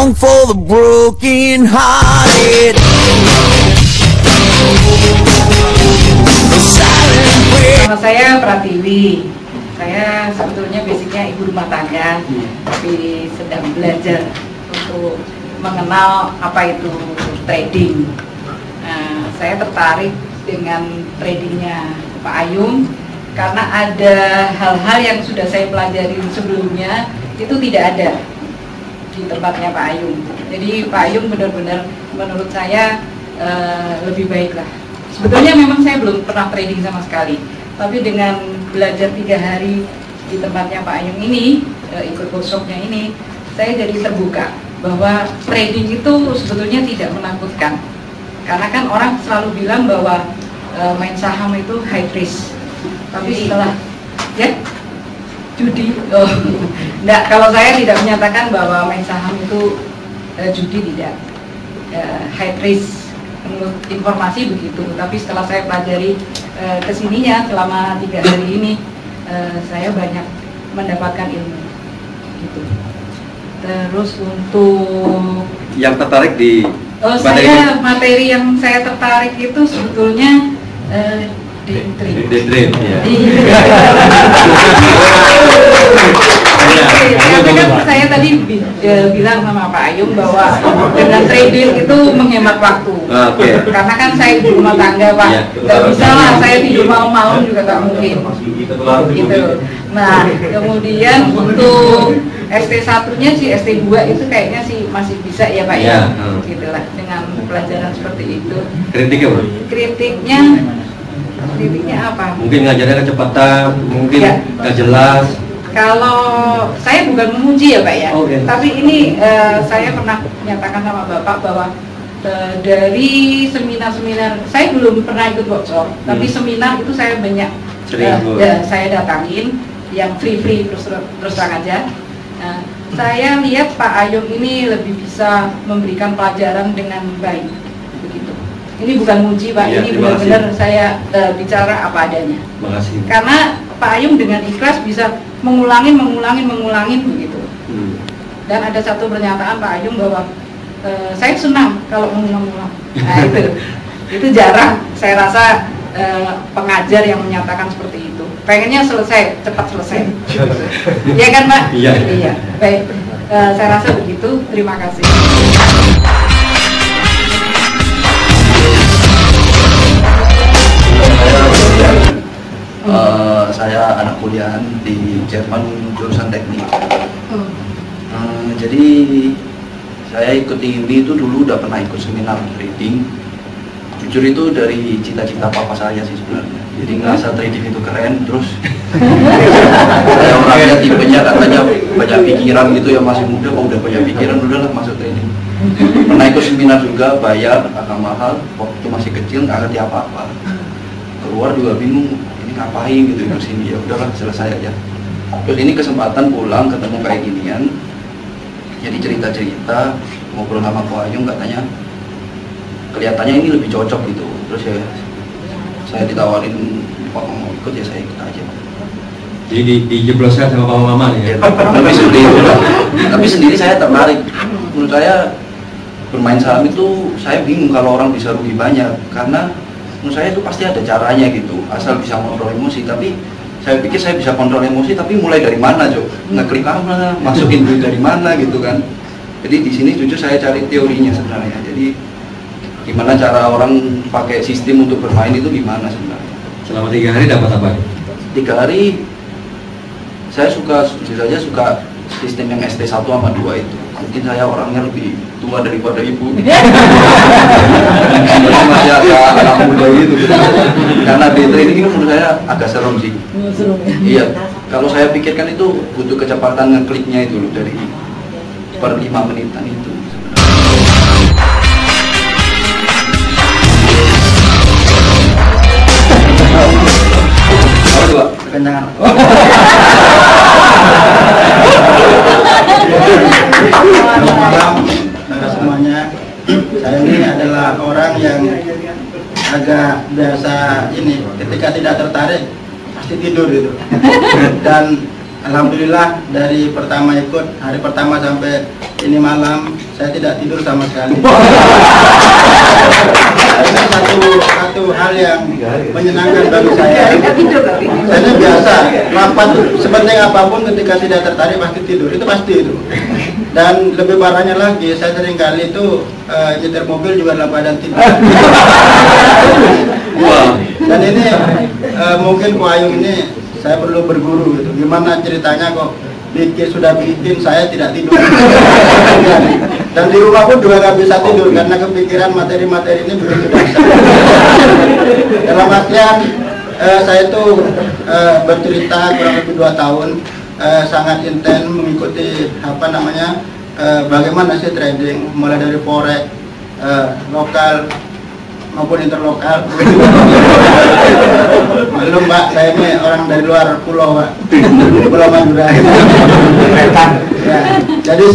song for the broken hearted. Nama saya Pratiwi. Saya sebetulnya basicnya ibu rumah tangga, tapi sedang belajar untuk mengenal apa itu trading. Nah, saya tertarik dengan tradingnya Pak Ayung karena ada hal-hal yang sudah saya pelajari sebelumnya itu tidak ada di tempatnya Pak Ayung. Jadi Pak Ayung benar-benar menurut saya lebih baik lah. Sebetulnya memang saya belum pernah trading sama sekali, tapi dengan belajar 3 hari di tempatnya Pak Ayung ini, ikut workshopnya ini, saya jadi terbuka bahwa trading itu sebetulnya tidak menakutkan. Karena kan orang selalu bilang bahwa main saham itu high risk, tapi setelah ya judi, enggak, kalau saya tidak menyatakan bahwa main saham itu judi, tidak, high risk. Menurut informasi begitu, tapi setelah saya pelajari kesininya selama 3 hari ini, saya banyak mendapatkan ilmu gitu. Terus untuk yang tertarik di materi yang saya tertarik itu sebetulnya day trade. Karena kan saya tadi bilang sama Pak Ayung bahwa dengan trading itu menghemat waktu. Karena kan saya di rumah tangga, Pak, nggak bisa lah saya tidur malam-malam juga nggak mungkin. Gitu. Nah, kemudian untuk ST1-nya sih, ST2 itu kayaknya sih masih bisa ya Pak ya. Gitulah, dengan pelajaran seperti itu. Kritiknya apa? Mungkin ngajarnya kecepatan, mungkin nggak jelas. Kalau saya bukan memuji ya Pak ya, tapi ini saya pernah menyatakan sama Bapak bahwa dari seminar-seminar, saya belum pernah ikut workshop, tapi seminar itu saya banyak saya datangin, yang free terus terang aja. Nah, saya lihat Pak Ayung ini lebih bisa memberikan pelajaran dengan baik, begitu. Ini bukan muji Pak, ini benar-benar saya bicara apa adanya. Karena Pak Ayung dengan ikhlas bisa mengulangin begitu. Dan ada satu pernyataan Pak Ayung bahwa saya senang kalau mengulang-ulang. Nah itu jarang saya rasa pengajar yang menyatakan seperti itu. Pengennya cepat selesai. Iya kan Pak? Iya. Baik, saya rasa begitu. Terima kasih. Saya anak kuliahan di Jerman jurusan teknik. Jadi saya ikut ini itu dulu udah pernah ikut seminar trading. Jujur itu dari cita-cita papa saya sih sebenarnya. Jadi ngerasa trading itu keren, terus saya orangnya tipenya katanya banyak pikiran gitu ya, masih muda kok udah banyak pikiran, udahlah masuk trading. Pernah ikut seminar juga, bayar agak mahal, waktu masih kecil nggak ngerti apa-apa. Keluar juga bingung, ngapain gitu di sini, ya udahlah selesai aja. Terus ini kesempatan pulang ketemu kayak ginian, jadi cerita-cerita, ngobrol sama Pak Ayung, katanya kelihatannya ini lebih cocok gitu. Terus ya saya ditawarin Pak mau ikut, ya saya ikut aja. Jadi dijebloskan sama papa mama nih ya? Tapi sendiri saya tertarik. Menurut saya bermain saham itu saya bingung kalau orang bisa rugi banyak, karena menurut saya itu pasti ada caranya gitu, asal bisa kontrol emosi. Tapi saya pikir saya bisa kontrol emosi, tapi mulai dari mana Jo? Ngeklik apa, masukin duit dari mana gitu kan. Jadi di sini jujur saya cari teorinya sebenarnya. Jadi gimana cara orang pakai sistem untuk bermain itu gimana sebenarnya. Selama 3 hari dapat apa? 3 hari saya suka sistem yang ST1 sama 2 itu. Mungkin saya orangnya lebih tua daripada ibu. Masih agak anak muda gitu. Karena day trading ini menurut saya agak serem sih. Iya, kalau saya pikirkan itu butuh kecepatan ngekliknya itu loh, dari per 5 menitan itu. Kenyangan. Malam semuanya. Saya ini adalah orang yang agak biasa ini, ketika tidak tertarik pasti tidur gitu. Dan alhamdulillah dari pertama ikut, hari pertama sampai ini malam saya tidak tidur sama sekali. Ini satu hal yang menyenangkan bagi saya. Saya biasa rapat sepenting apapun ketika tidak tertarik pasti tidur, itu pasti itu. Dan lebih parahnya lagi, saya sering kali itu nyetir mobil juga dalam keadaan tidur. Dan ini mungkin Ko Ayung ini saya perlu berguru gitu. Gimana ceritanya kok sudah bikin saya tidak tidur. Dan di rumah pun juga nggak bisa tidur karena kepikiran materi-materi ini begitu dahsyat. Dalam artian saya itu bercerita kurang lebih 2 tahun, sangat intens mengikuti bagaimana sih trading, mulai dari forex, lokal maupun interlokal. Belum Pak, saya ini orang dari luar pulau Pak, Pulau Madura. Ya, jadi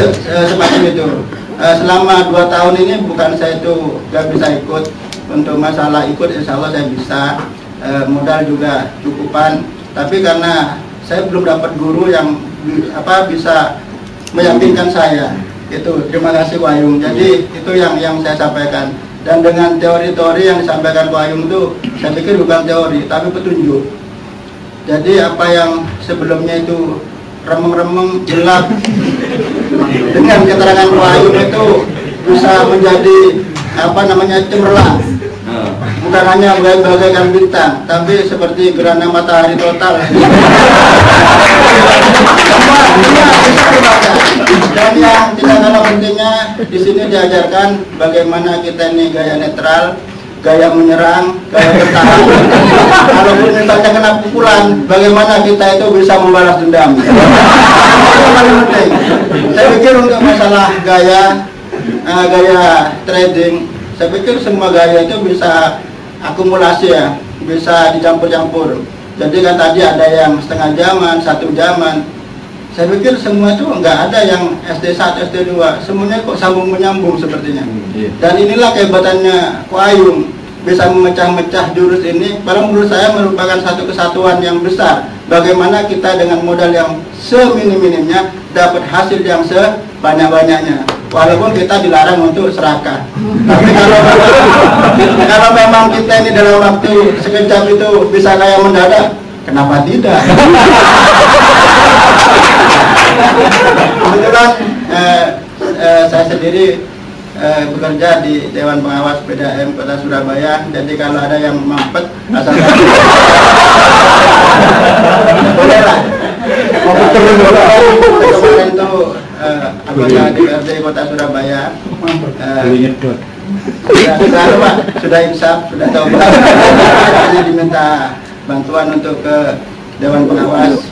semacam itu. Selama 2 tahun ini bukan saya itu gak bisa ikut. Untuk masalah ikut insya Allah saya bisa, modal juga cukupan. Tapi karena saya belum dapat guru yang bisa meyakinkan saya. Itu terima kasih Ko Ayung. Jadi itu yang saya sampaikan. Dan dengan teori-teori yang disampaikan Ko Ayung itu, saya pikir bukan teori, tapi petunjuk. Jadi apa yang sebelumnya itu remeng-remeng, gelap, dengan keterangan Ko Ayung itu bisa menjadi cemerlang. Bukan hanya bagaikan bintang, tapi seperti gerhana matahari total. Dan yang tidak kalah pentingnya, di sini diajarkan bagaimana kita ini gaya netral, gaya menyerang, gaya bertahan. Kalaupun misalnya kena pukulan, bagaimana kita itu bisa membalas dendam. Itu paling penting. Saya pikir untuk masalah gaya trading, saya pikir semua gaya itu bisa akumulasi ya, bisa dicampur-campur. Jadi kan tadi ada yang setengah jaman, 1 jaman. Saya pikir semua itu nggak ada yang SD1, SD2, semuanya kok sambung menyambung sepertinya. Dan inilah kehebatannya Ko Ayung, bisa memecah-mecah jurus ini. Padahal menurut saya merupakan satu kesatuan yang besar. Bagaimana kita dengan modal yang seminim-minimnya dapat hasil yang sebanyak-banyaknya. Walaupun kita dilarang untuk serakah. Tapi kalau memang kita ini dalam waktu sekejap itu bisa kayak mendadak, kenapa tidak? Kebetulan saya sendiri bekerja di Dewan Pengawas PDAM Kota Surabaya. Jadi kalau ada yang mampet, asal bolehlah. Kemarin itu anggota DPRD Kota Surabaya sudah insaf, sudah coba, hanya diminta bantuan untuk ke Dewan Pengawas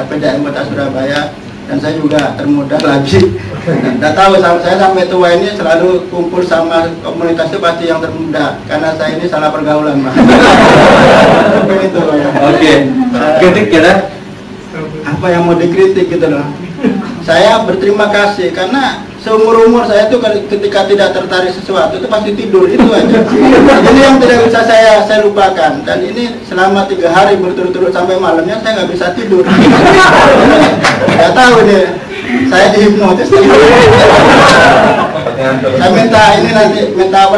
PDAM Kota Surabaya. Dan saya juga termuda lagi. Tidak tahu, saya sampai tua ini selalu kumpul sama komunitas itu pasti yang termuda, karena saya ini salah pergaulan Pak. Itu ya. Oke. Kritik ya? Apa yang mau dikritik gitu loh. Saya berterima kasih karena seumur-umur saya itu ketika tidak tertarik sesuatu itu pasti tidur, itu aja. Ini yang tidak bisa saya lupakan. Dan ini selama 3 hari berturut-turut sampai malamnya saya nggak bisa tidur. Nggak tahu deh, saya dihipnotis. Saya minta ini nanti, minta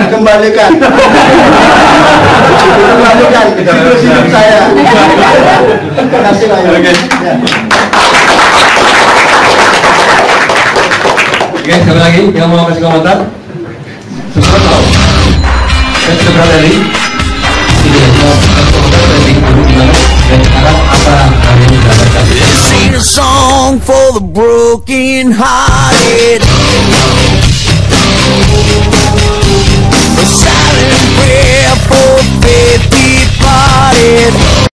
dikembalikan. Dikembalikan siklus hidup saya. Terima kasih Pak. Oke, sekali lagi yang mau kasih komentar. Sebentar dari komentar dari dulu gimana dan sekarang apa yang didapatkan. Sing a song for the broken heart.